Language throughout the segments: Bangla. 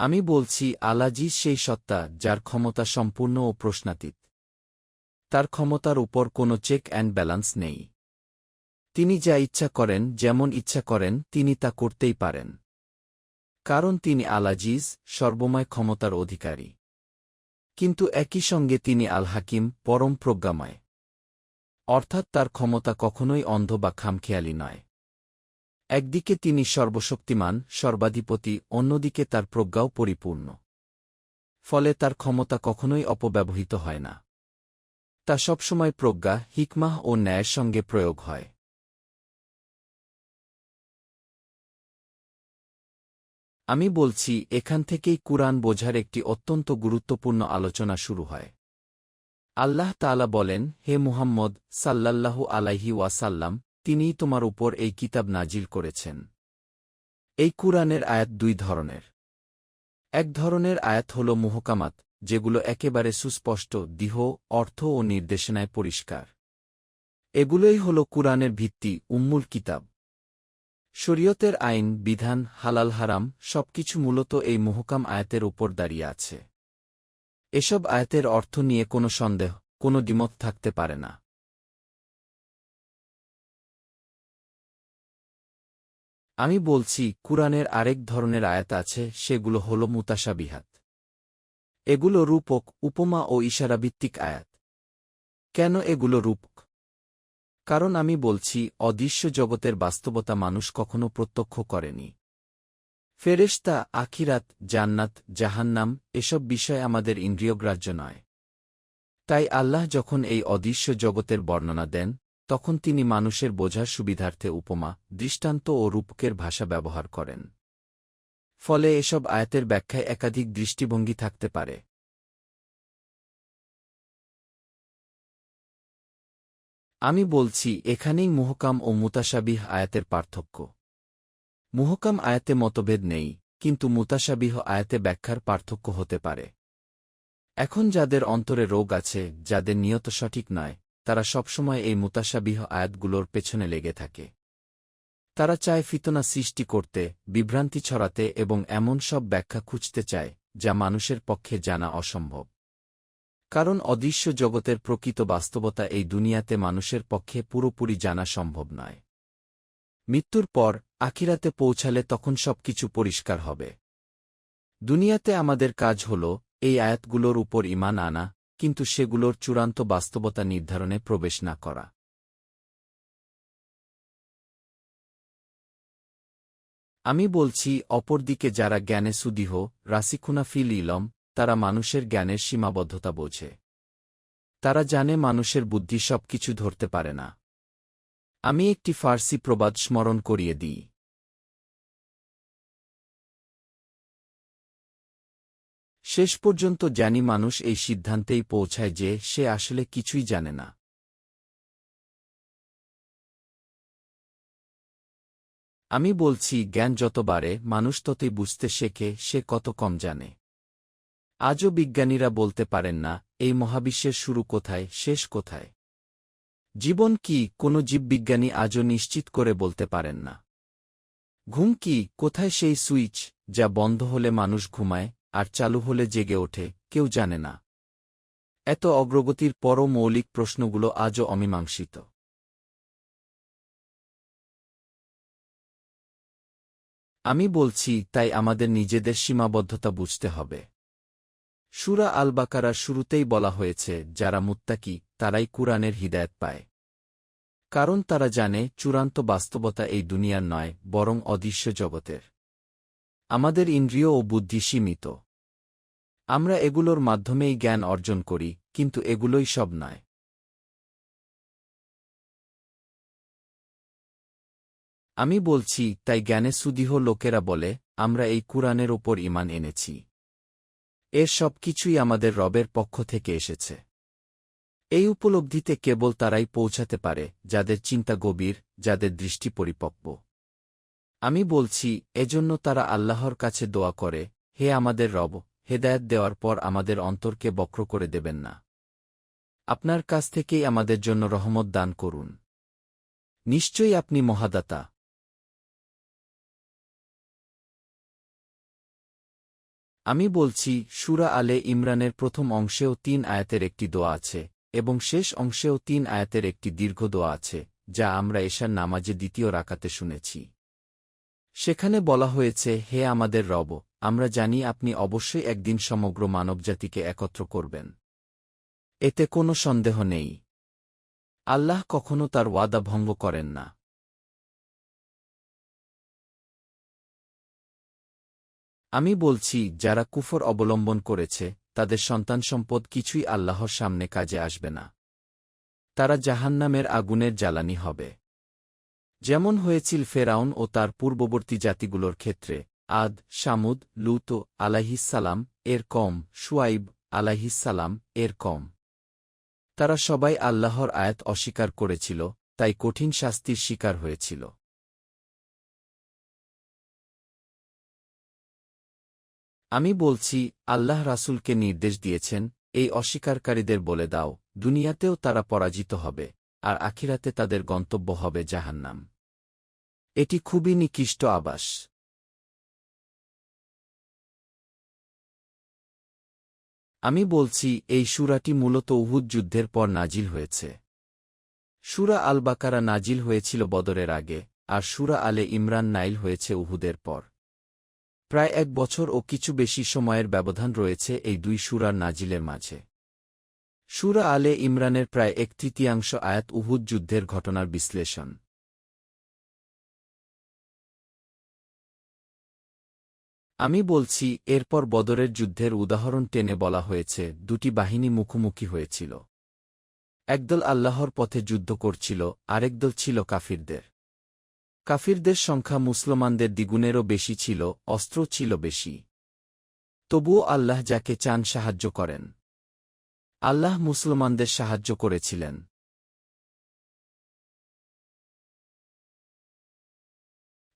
আমি বলছি, আল-আজিজ সেই সত্তা যার ক্ষমতা সম্পূর্ণ ও প্রশ্নাতীত। তার ক্ষমতার উপর কোনো চেক অ্যান্ড ব্যালান্স নেই। তিনি যা ইচ্ছা করেন, যেমন ইচ্ছা করেন, তিনি তা করতেই পারেন। কারণ তিনি আল-আজিজ, সর্বময় ক্ষমতার অধিকারী। কিন্তু একই সঙ্গে তিনি আল-হাকিম, পরম প্রজ্ঞাময়। অর্থাৎ তার ক্ষমতা কখনোই অন্ধ বা খামখেয়ালি নয়। একদিকে তিনি সর্বশক্তিমান, সর্বাধিপতি, অন্যদিকে তার প্রজ্ঞাও পরিপূর্ণ। ফলে তার ক্ষমতা কখনোই অপব্যবহৃত হয় না। তা সবসময় প্রজ্ঞা, হিকমাহ ও ন্যায়ের সঙ্গে প্রয়োগ হয়। আমি বলছি, এখান থেকেই কুরআন বোঝার একটি অত্যন্ত গুরুত্বপূর্ণ আলোচনা শুরু হয়। আল্লাহ তাআলা বলেন, হে মুহাম্মদ সাল্লাল্লাহু আলাইহি ওয়াসাল্লাম, তিনিই তোমার উপর এই কিতাব নাজিল করেছেন। এই কুরআনের আয়াত দুই ধরনের। এক ধরনের আয়াত হল মুহকামাত, যেগুলো একেবারে সুস্পষ্ট, দৃঢ়, অর্থ ও নির্দেশনায় পরিষ্কার। এগুলোই হল কুরআনের ভিত্তি, উম্মুল কিতাব। শরীয়তের আইন, বিধান, হালাল হারাম সবকিছু মূলত এই মুহকাম আয়াতের উপর দাঁড়িয়ে আছে। এসব আয়াতের অর্থ নিয়ে কোনো সন্দেহ, কোনো দ্বিমত থাকতে পারে না। আমি বলছি, কুরআনের আরেক ধরনের আয়াত আছে, সেগুলো হল মুতাশাবিহাত। এগুলো রূপক, উপমা ও ইশারাভিত্তিক আয়াত। কেন এগুলো রূপক? কারণ আমি বলছি, অদৃশ্য জগতের বাস্তবতা মানুষ কখনো প্রত্যক্ষ করেনি। ফেরেশতা, আখিরাত, জান্নাত, জাহান্নাম এসব বিষয় আমাদের ইন্দ্রিয়গ্রাহ্য নয়। তাই আল্লাহ যখন এই অদৃশ্য জগতের বর্ণনা দেন, তখন তিনি মানুষের বোঝার সুবিধার্থে উপমা, দৃষ্টান্ত ও রূপকের ভাষা ব্যবহার করেন। ফলে এসব আয়াতের ব্যাখ্যায় একাধিক দৃষ্টিভঙ্গি থাকতে পারে। আমি বলছি, এখানেই মুহকাম ও মুতাশাবিহ আয়াতের পার্থক্য। মুহকাম আয়াতে মতভেদ নেই, কিন্তু মুতাশাবিহ আয়াতে ব্যাখ্যার পার্থক্য হতে পারে। এখন যাদের অন্তরে রোগ আছে, যাদের নিয়ত সঠিক নয়, তারা সবসময় এই মুতাশাবিহ আয়াতগুলোর পেছনে লেগে থাকে। তারা চায় ফিতনা সৃষ্টি করতে, বিভ্রান্তি ছড়াতে এবং এমন সব ব্যাখ্যা খুঁজতে চায়, যা মানুষের পক্ষে জানা অসম্ভব। কারণ অদৃশ্য জগতের প্রকৃত বাস্তবতা এই দুনিয়াতে মানুষের পক্ষে পুরোপুরি জানা সম্ভব নয়। মৃত্যুর পর, আখিরাতে পৌঁছালে তখন সবকিছু পরিষ্কার হবে। দুনিয়াতে আমাদের কাজ হল এই আয়াতগুলোর উপর ঈমান আনা, কিন্তু সেগুলোর চূড়ান্ত বাস্তবতা নির্ধারণে প্রবেশ না করা। আমি বলছি, অপরদিকে যারা জ্ঞানে সুদীহ, রাসিখুনা ফিল ইলম, তারা মানুষের জ্ঞানের সীমাবদ্ধতা বোঝে। তারা জানে মানুষের বুদ্ধি সবকিছু ধরতে পারে না। আমি একটি ফার্সি প্রবাদ স্মরণ করিয়ে দিই। শেষ পর্যন্ত জ্ঞানী মানুষ এই সিদ্ধান্তেই পৌঁছায় যে সে আসলে কিছুই জানে না। আমি বলছি, জ্ঞান যত বাড়ে, মানুষ ততই বুঝতে শেখে সে কত কম জানে। আজও বিজ্ঞানীরা বলতে পারেন না, এই মহাবিশ্বের শুরু কোথায়, শেষ কোথায়। জীবন কি, কোনো জীববিজ্ঞানী আজও নিশ্চিত করে বলতে পারেন না। ঘুম কি, কোথায় সেই সুইচ, যা বন্ধ হলে মানুষ ঘুমায়, আর চালু হলে জেগে ওঠে, কেউ জানে না। এত অগ্রগতির পরও মৌলিক প্রশ্নগুলো আজও অমীমাংসিত। আমি বলছি, তাই আমাদের নিজেদের সীমাবদ্ধতা বুঝতে হবে। সূরা আল বাকারার শুরুতেই বলা হয়েছে, যারা মুত্তাকি, তারাই কুরআনের হিদায়াত পায়। কারণ তারা জানে, চূড়ান্ত বাস্তবতা এই দুনিয়ার নয়, বরং অদৃশ্য জগতের। আমাদের ইন্দ্রিয় ও বুদ্ধি সীমিত। আমরা এগুলোর মাধ্যমেই জ্ঞান অর্জন করি, কিন্তু এগুলোই সব নয়। আমি বলছি, তাই জ্ঞানে সুদীহ লোকেরা বলে, আমরা এই কুরআনের ওপর ঈমান এনেছি। এর সব কিছুই আমাদের রবের পক্ষ থেকে এসেছে। এই উপলব্ধিতে কেবল তারাই পৌঁছাতে পারে, যাদের চিন্তা গভীর, যাদের দৃষ্টি পরিপক্ব। আমি বলছি, এজন্য তারা আল্লাহর কাছে দোয়া করে, হে আমাদের রব, হেদায়েত দেওয়ার পর আমাদের অন্তরকে বক্র করে দেবেন না। আপনার কাছ থেকেই আমাদের জন্য রহমত দান করুন। নিশ্চয়ই আপনি মহাদাতা। আমি বলছি, সূরা আলে ইমরানের প্রথম অংশেও ৩ আয়াতের একটি দোয়া আছে, এবং শেষ অংশেও ৩ আয়াতের একটি দীর্ঘ দোয়া আছে, যা আমরা এশার নামাজে দ্বিতীয় রাকাতে শুনেছি। সেখানে বলা হয়েছে, হে আমাদের রব, আমরা জানি আপনি অবশ্যই একদিন সমগ্র মানবজাতিকে একত্র করবেন। এতে কোনো সন্দেহ নেই। আল্লাহ কখনো তার ওয়াদা ভঙ্গ করেন না। আমি বলছি, যারা কুফর অবলম্বন করেছে, তাদের সন্তান সম্পদ কিছুই আল্লাহর সামনে কাজে আসবে না। তারা জাহান্নামের আগুনের জ্বালানি হবে। যেমন হয়েছিল ফেরাউন ও তার পূর্ববর্তী জাতিগুলোর ক্ষেত্রে, আদ, শামুদ, লূত আলাইহিসসালাম এর কম, শুআইব আলাইহিসসালাম এর কম। তারা সবাই আল্লাহর আয়াত অস্বীকার করেছিল, তাই কঠিন শাস্তির শিকার হয়েছিল। আমি বলছি, আল্লাহ রাসূলকে নির্দেশ দিয়েছেন, এই অস্বীকারীদের বলে দাও, দুনিয়াতেও তারা পরাজিত হবে, আর আখিরাতে তাদের গন্তব্য হবে জাহান্নাম। এটি খুবই নিকৃষ্ট আবাস। আমি বলছি, এই সূরাটি মূলত উহুদ যুদ্ধের পর নাজিল হয়েছে। সূরা আল বাকারা নাজিল হয়েছিল বদরের আগে, আর সূরা আলে ইমরান নাইল হয়েছে উহুদের পর। প্রায় ১ বছর ও কিছু বেশি সময়ের ব্যবধান রয়েছে এই দুই সূরার নাজিলের মাঝে। সূরা আলে ইমরানের প্রায় ১/৩ আয়াত উহুদ যুদ্ধের ঘটনার বিশ্লেষণ। আমি বলছি, এরপর বদরের যুদ্ধের উদাহরণ টেনে বলা হয়েছে, দুটি বাহিনী মুখোমুখি হয়েছিল। একদল আল্লাহর পথে যুদ্ধ করছিল, আরেক দল ছিল কাফিরদের। কাফিরদের সংখ্যা মুসলমানদের দ্বিগুণেরও বেশি ছিল, অস্ত্র ছিল বেশি। তবুও আল্লাহ যাকে চান সাহায্য করেন। আল্লাহ মুসলমানদের সাহায্য করেছিলেন।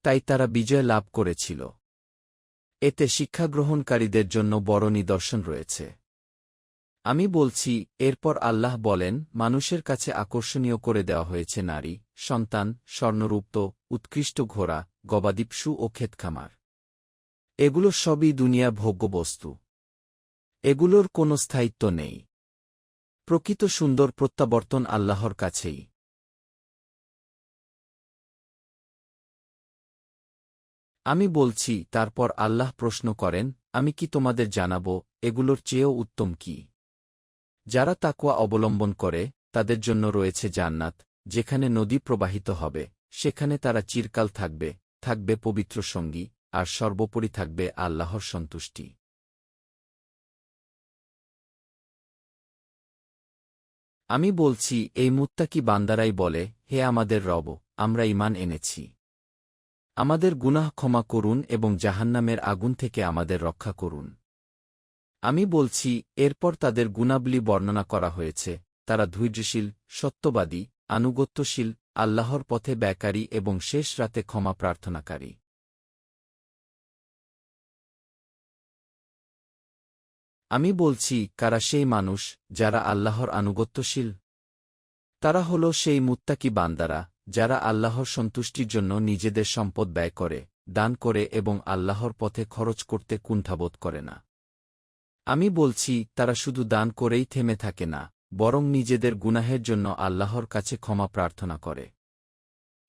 তাই তারা বিজয় লাভ করেছিল। এতে শিক্ষাগ্রহণকারীদের জন্য বড় নিদর্শন রয়েছে। আমি বলছি, এরপর আল্লাহ বলেন, মানুষের কাছে আকর্ষণীয় করে দেওয়া হয়েছে নারী, সন্তান, স্বর্ণরূপ্ত, উৎকৃষ্ট ঘোড়া, গবাদিপশু ও ক্ষেতখামার। এগুলো সবই দুনিয়া ভোগ্যবস্তু। এগুলোর কোনো স্থায়িত্ব নেই। প্রকৃত সুন্দর প্রত্যাবর্তন আল্লাহর কাছেই। আমি বলছি, তারপর আল্লাহ প্রশ্ন করেন, আমি কি তোমাদের জানাব, এগুলোর চেয়েও উত্তম কি? যারা তাকওয়া অবলম্বন করে, তাদের জন্য রয়েছে জান্নাত, যেখানে নদী প্রবাহিত হবে, সেখানে তারা চিরকাল থাকবে, থাকবে পবিত্র সঙ্গী, আর সর্বোপরি থাকবে আল্লাহর সন্তুষ্টি। আমি বলছি, এই মুত্তাকি বান্দারাই বলে, হে আমাদের রব, আমরা ঈমান এনেছি। আমাদের গুনাহ ক্ষমা করুন এবং জাহান্নামের আগুন থেকে আমাদের রক্ষা করুন। আমি বলছি, এরপর তাদের গুণাবলী বর্ণনা করা হয়েছে, তারা ধৈর্যশীল, সত্যবাদী, আনুগত্যশীল, আল্লাহর পথে ব্যয়কারী এবং শেষ রাতে ক্ষমা প্রার্থনাকারী। আমি বলছি, কারা সেই মানুষ, যারা আল্লাহর আনুগত্যশীল? তারা হল সেই মুত্তাকি বান্দারা, যারা আল্লাহর সন্তুষ্টির জন্য নিজেদের সম্পদ ব্যয় করে, দান করে এবং আল্লাহর পথে খরচ করতে কুণ্ঠাবোধ করে না। আমি বলছি, তারা শুধু দান করেই থেমে থাকে না, বরং নিজেদের গুনাহের জন্য আল্লাহর কাছে ক্ষমা প্রার্থনা করে।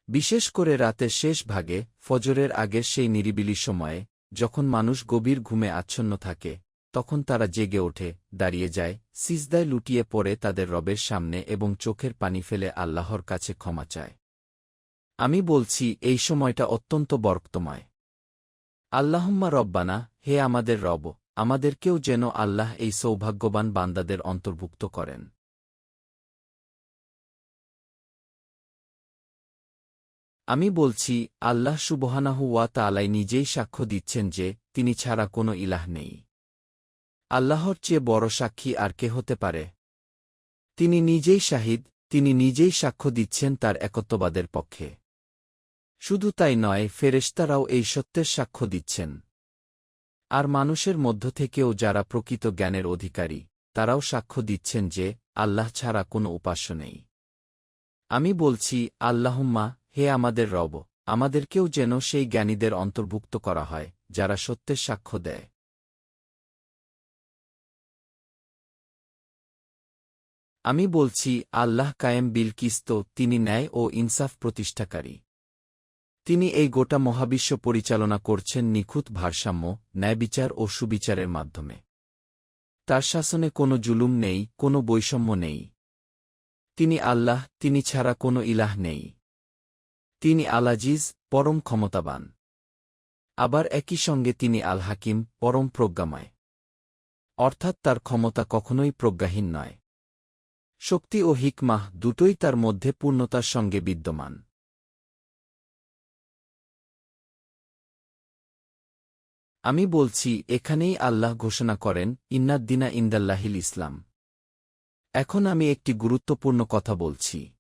বিশেষ করে রাতের শেষ ভাগে, ফজরের আগের সেই নিরিবিলি সময়ে, যখন মানুষ গভীর ঘুমে আচ্ছন্ন থাকে, তখন তারা জেগে ওঠে, দাঁড়িয়ে যায়, সিজদায় লুটিয়ে পড়ে তাদের রবের সামনে এবং চোখের পানি ফেলে আল্লাহর কাছে ক্ষমা চায়। আমি বলছি, এই সময়টা অত্যন্ত বরকতময়। আল্লাহুম্মা রব্বানা, হে আমাদের রব, আমাদেরকেও যেন আল্লাহ এই সৌভাগ্যবান বান্দাদের অন্তর্ভুক্ত করেন। আমি বলছি, আল্লাহ সুবহানাহু ওয়া তাআলাই নিজেই সাক্ষ্য দিচ্ছেন যে, তিনি ছাড়া কোনো ইলাহ নেই। আল্লাহর চেয়ে বড় সাক্ষী আর কে হতে পারে? তিনি নিজেই শাহিদ, তিনি নিজেই সাক্ষ্য দিচ্ছেন তার একত্ববাদের পক্ষে। শুধু তাই নয়, ফেরেশতারাও এই সত্যের সাক্ষ্য দিচ্ছেন। আর মানুষের মধ্য থেকেও যারা প্রকৃত জ্ঞানের অধিকারী, তারাও সাক্ষ্য দিচ্ছেন যে, আল্লাহ ছাড়া কোনো উপাস্য নেই। আমি বলছি, আল্লাহুম্মা, হে আমাদের রব, আমাদেরকেও যেন সেই জ্ঞানীদের অন্তর্ভুক্ত করা হয়, যারা সত্যের সাক্ষ্য দেয়। আমি বলছি, আল্লাহ কায়েম বিল কিস্ত, তিনি ন্যায় ও ইনসাফ প্রতিষ্ঠাকারী। তিনি এই গোটা মহাবিশ্ব পরিচালনা করছেন নিখুঁত ভারসাম্য, ন্যায়বিচার ও সুবিচারের মাধ্যমে। তার শাসনে কোনো জুলুম নেই, কোনো বৈষম্য নেই। তিনি আল্লাহ, তিনি ছাড়া কোনো ইলাহ নেই। তিনি আল আজিজ, পরম ক্ষমতাবান। আবার একই সঙ্গে তিনি আল হাকিম, পরম প্রজ্ঞাময়। অর্থাৎ তার ক্ষমতা কখনোই প্রজ্ঞাহীন নয়। শক্তি ও হিকমাহ দুটোই তার মধ্যে পূর্ণতার সঙ্গে বিদ্যমান। আমি বলছি, এখানেই আল্লাহ ঘোষণা করেন, ইন্নাদ্দিনা ইন্দাল্লাহিল ইসলাম। এখন আমি একটি গুরুত্বপূর্ণ কথা বলছি।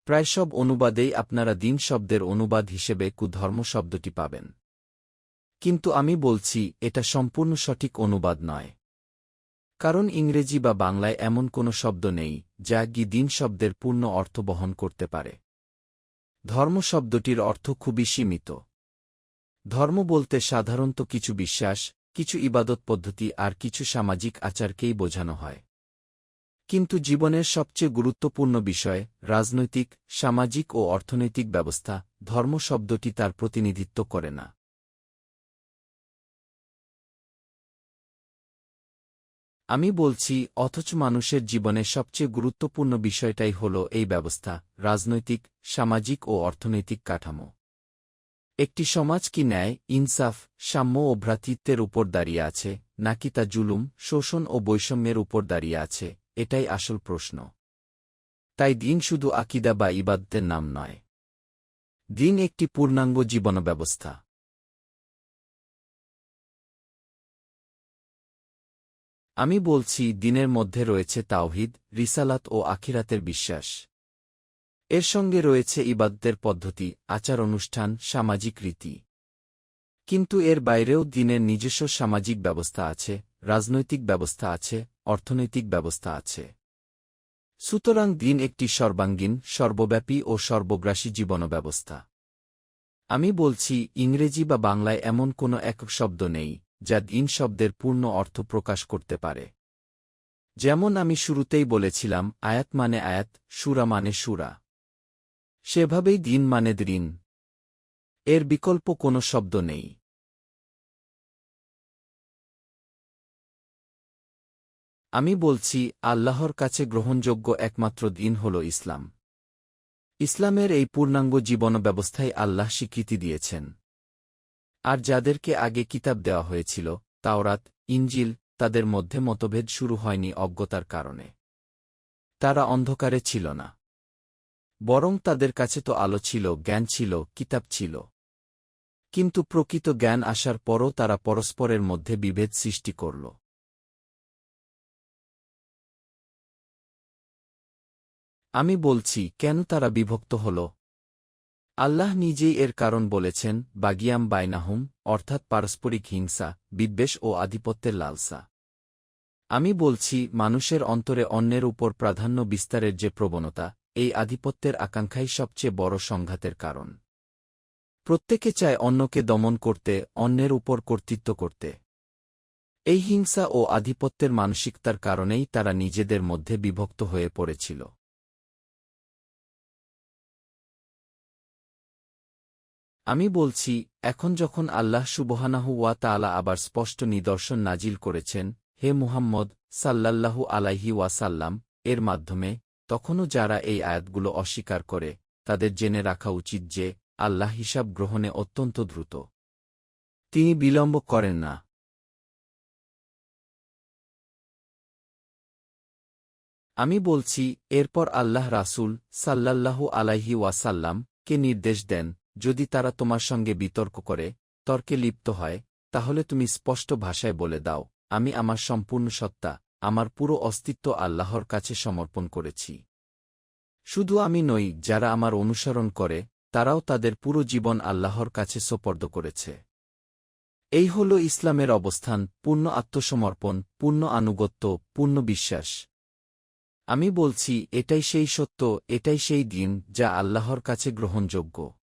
প্রায় সব অনুবাদেই আপনারা দিন শব্দের অনুবাদ হিসেবে কুধর্ম শব্দটি পাবেন। কিন্তু আমি বলছি, এটা সম্পূর্ণ সঠিক অনুবাদ নয়। কারণ ইংরেজি বা বাংলায় এমন কোনো শব্দ নেই যা দিন শব্দের পূর্ণ অর্থ বহন করতে পারে। ধর্ম শব্দটির অর্থ খুবই সীমিত। ধর্ম বলতে সাধারণত কিছু বিশ্বাস, কিছু ইবাদত পদ্ধতি আর কিছু সামাজিক আচারকেই বোঝানো হয়। কিন্তু জীবনের সবচেয়ে গুরুত্বপূর্ণ বিষয়, রাজনৈতিক, সামাজিক ও অর্থনৈতিক ব্যবস্থা, ধর্ম শব্দটি তার প্রতিনিধিত্ব করে না। আমি বলছি, অথচ মানুষের জীবনে সবচেয়ে গুরুত্বপূর্ণ বিষয়টাই হল এই ব্যবস্থা, রাজনৈতিক, সামাজিক ও অর্থনৈতিক কাঠামো। একটি সমাজ কি ন্যায়, ইনসাফ, সাম্য ও ভ্রাতৃত্বের উপর দাঁড়িয়ে আছে, নাকি তা জুলুম, শোষণ ও বৈষম্যের উপর দাঁড়িয়ে আছে, এটাই আসল প্রশ্ন। তাই দিন শুধু আকিদা বা ইবাদতের নাম নয়। দিন একটি পূর্ণাঙ্গ জীবনব্যবস্থা। আমি বলছি, দিনের মধ্যে রয়েছে তাওহীদ, রিসালাত ও আখিরাতের বিশ্বাস। এর সঙ্গে রয়েছে ইবাদতের পদ্ধতি, আচার অনুষ্ঠান, সামাজিক রীতি। কিন্তু এর বাইরেও দিনের নিজস্ব সামাজিক ব্যবস্থা আছে, রাজনৈতিক ব্যবস্থা আছে, অর্থনৈতিক ব্যবস্থা আছে। সুতরাং দিন একটি সর্বাঙ্গীন, সর্বব্যাপী ও সর্বগ্রাসী জীবনব্যবস্থা। আমি বলছি, ইংরেজি বা বাংলায় এমন কোনো একক শব্দ নেই যা দিন শব্দের পূর্ণ অর্থ প্রকাশ করতে পারে। যেমন আমি শুরুতেই বলেছিলাম, আয়াত মানে আয়াত, সূরা মানে সূরা। সেভাবেই দিন মানে দ্রীন। এর বিকল্প কোনো শব্দ নেই। আমি বলছি, আল্লাহর কাছে গ্রহণযোগ্য একমাত্র দিন হল ইসলাম। ইসলামের এই পূর্ণাঙ্গ জীবন ব্যবস্থায় আল্লাহ স্বীকৃতি দিয়েছেন। আর যাদেরকে আগে কিতাব দেওয়া হয়েছিল, তাওরাত, ইনজিল, তাদের মধ্যে মতভেদ শুরু হয়নি অজ্ঞতার কারণে। তারা অন্ধকারে ছিল না। বরং তাদের কাছে তো আলো ছিল, জ্ঞান ছিল, কিতাব ছিল। কিন্তু প্রকৃত জ্ঞান আসার পরও তারা পরস্পরের মধ্যে বিভেদ সৃষ্টি করল। আমি বলছি, কেন তারা বিভক্ত হল? আল্লাহ নিজেই এর কারণ বলেছেন, বাগিয়াম বাইনাহুম, অর্থাৎ পারস্পরিক হিংসা, বিদ্বেষ ও আধিপত্যের লালসা। আমি বলছি, মানুষের অন্তরে অন্যের উপর প্রাধান্য বিস্তারের যে প্রবণতা, এই আধিপত্যের আকাঙ্ক্ষাই সবচেয়ে বড় সংঘাতের কারণ। প্রত্যেকে চায় অন্যকে দমন করতে, অন্যের উপর কর্তৃত্ব করতে। এই হিংসা ও আধিপত্যের মানসিকতার কারণেই তারা নিজেদের মধ্যে বিভক্ত হয়ে পড়েছিল। আমি বলছি, এখন যখন আল্লাহ সুবহানাহু ওয়া তাআলা আবার স্পষ্ট নিদর্শন নাজিল করেছেন, হে মুহাম্মদ সাল্লাল্লাহু আলাইহি ওয়াসাল্লাম, এর মাধ্যমে, তখনও যারা এই আয়াতগুলো অস্বীকার করে, তাদের জেনে রাখা উচিত যে, আল্লাহ হিসাব গ্রহণে অত্যন্ত দ্রুত। তিনি বিলম্ব করেন না। আমি বলছি, এরপর আল্লাহ রাসূল সাল্লাল্লাহু আলাইহি ওয়াসাল্লাম কে নির্দেশ দেন, যদি তারা তোমার সঙ্গে বিতর্ক করে, তর্কে লিপ্ত হয়, তাহলে তুমি স্পষ্ট ভাষায় বলে দাও, আমি আমার সম্পূর্ণ সত্তা, আমার পুরো অস্তিত্ব আল্লাহর কাছে সমর্পণ করেছি। শুধু আমি নই, যারা আমার অনুসরণ করে, তারাও তাদের পুরো জীবন আল্লাহর কাছে সোপর্দ করেছে। এই হল ইসলামের অবস্থান, পূর্ণ আত্মসমর্পণ, পূর্ণ আনুগত্য, পূর্ণ বিশ্বাস। আমি বলছি, এটাই সেই সত্য, এটাই সেই দিন যা আল্লাহর কাছে গ্রহণযোগ্য।